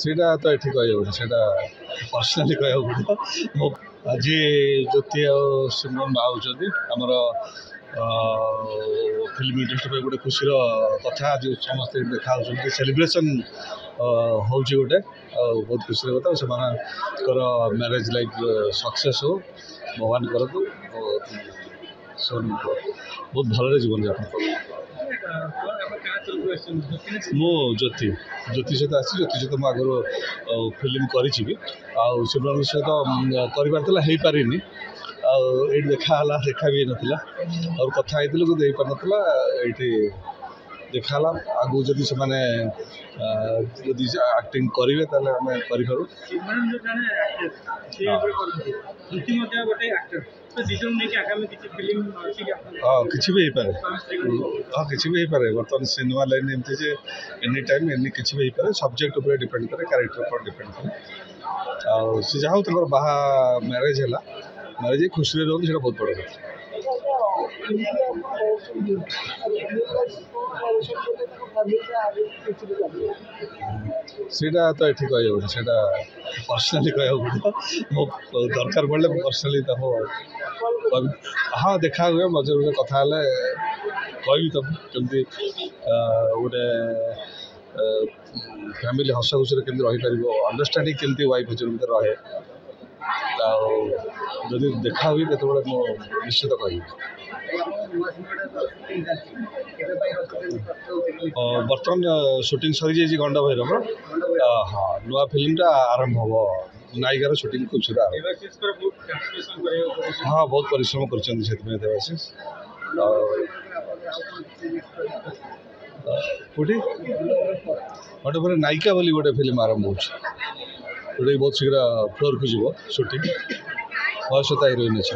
ସେଇଟା ତ ଏଠି କହିହେବନି, ସେଇଟା ପର୍ସନାଲି କହିବାକୁ ପଡ଼ିବ। ମୁଁ ଆଜି ଜ୍ୟୋତି ଆଉ ସିମରନ୍ ବାହା ହେଉଛନ୍ତି। ଆମର ଫିଲ୍ମ ଇଣ୍ଡଷ୍ଟ୍ରି ପାଇଁ ଗୋଟେ ଖୁସିର କଥା। ଆଜି ସମସ୍ତେ ଦେଖା ହେଉଛନ୍ତି, ସେଲିବ୍ରେସନ୍ ହେଉଛି ଗୋଟେ, ଆଉ ବହୁତ ଖୁସିର କଥା। ସେମାନଙ୍କର ମ୍ୟାରେଜ୍ ଲାଇଫ୍ ସକ୍ସେସ୍ ହଉ, ଭଗବାନ କରନ୍ତୁ, ବହୁତ ଭଲରେ ଜୀବନଯାପନ କରୁ। ମୁଁ ଜ୍ୟୋତି ସହିତ ଆସିଛି। ଜ୍ୟୋତି ସହିତ ମୁଁ ଆଗରୁ ଫିଲ୍ମ କରିଛି ବି, ଆଉ ସିମରନ୍ଙ୍କ ସହିତ କରିବାର ଥିଲା, ହେଇପାରିନି। ଆଉ ଏଇଠି ଦେଖା ହେଲା, ଦେଖା ବି ହେଇନଥିଲା, ଆଉ କଥା ହେଇଥିଲୁ କିନ୍ତୁ ହେଇପାରିନଥିଲା। ଏଇଠି ଦେଖା ହେଲା। ଆଗକୁ ଯଦି ସେମାନେ ଯଦି ଆକ୍ଟିଂ କରିବେ ତାହେଲେ ଆମେ କରିପାରୁ। ହଁ, କିଛି ବି ହେଇପାରେ। କିଛି ବି ହେଇପାରେ। ବର୍ତ୍ତମାନ ସିନେମା ଲାଇନ୍ ଏମିତି ଯେ ଏନି ଟାଇମ୍ କିଛି ବି ହେଇପାରେ। ସବଜେକ୍ଟ ଉପରେ ଡିପେଣ୍ଡ କରେ, କ୍ୟାରେକ୍ଟର ଉପରେ ଡିପେଣ୍ଡ କରେ। ଆଉ ସେ ଯାହା ହଉ ତାଙ୍କର ମ୍ୟାରେଜ୍ ହେଲା, ମ୍ୟାରେଜ୍ ଖୁସିରେ ରୁହନ୍ତି, ସେଇଟା ବହୁତ ବଡ଼ କଥା। ସେଇଟା ତ ଏଠି କହିହେବନି, ସେଇଟା ପର୍ସନାଲି କହିବାକୁ ପଡ଼ିବ। ମୁଁ ଦରକାର ପଡ଼ିଲେ ମୁଁ ପର୍ସନାଲି ତାକୁ କହିବି। ହଁ, ଦେଖା ହୁଏ, ମଝିରେ ମଝିରେ କଥା ହେଲେ କହିବି ତାକୁ କେମିତି ଗୋଟେ ଫ୍ୟାମିଲି ହସ ଖୁସିରେ କେମିତି ରହିପାରିବ, ଅଣ୍ଡରଷ୍ଟାଣ୍ଡିଂ କେମିତି ୱାଇଫ୍ ହଜବେଣ୍ଡ ଭିତରେ ରହେ। ଆଉ ଯଦି ଦେଖା ହୁଏ କେତେବେଳେ ମୁଁ ନିଶ୍ଚିତ କହିବି। ବର୍ତ୍ତମାନ ସୁଟିଂ ସରିଯାଇଛି ଗଣ୍ଡ ଭୈରବ। ହଁ, ନୂଆ ଫିଲ୍ମଟା ଆରମ୍ଭ ହେବ। ନାୟିକାର ସୁଟିଂ ଖୁବ୍ ଶୀଘ୍ର ଆରମ୍ଭ। ହଁ, ବହୁତ ପରିଶ୍ରମ କରିଛନ୍ତି ସେଥିପାଇଁ ଦେବାଶିଷ। କୋଉଠି ଗୋଟେ ପରେ ନାୟିକା ବୋଲି ଗୋଟେ ଫିଲ୍ମ ଆରମ୍ଭ ହେଉଛି, ଯେଉଁଟାକି ବହୁତ ଶୀଘ୍ର ଫ୍ଲୋରକୁ ଯିବ ସୁଟିଂ। ମୋ ସହିତ ହିରୋଇନ୍ ଅଛି।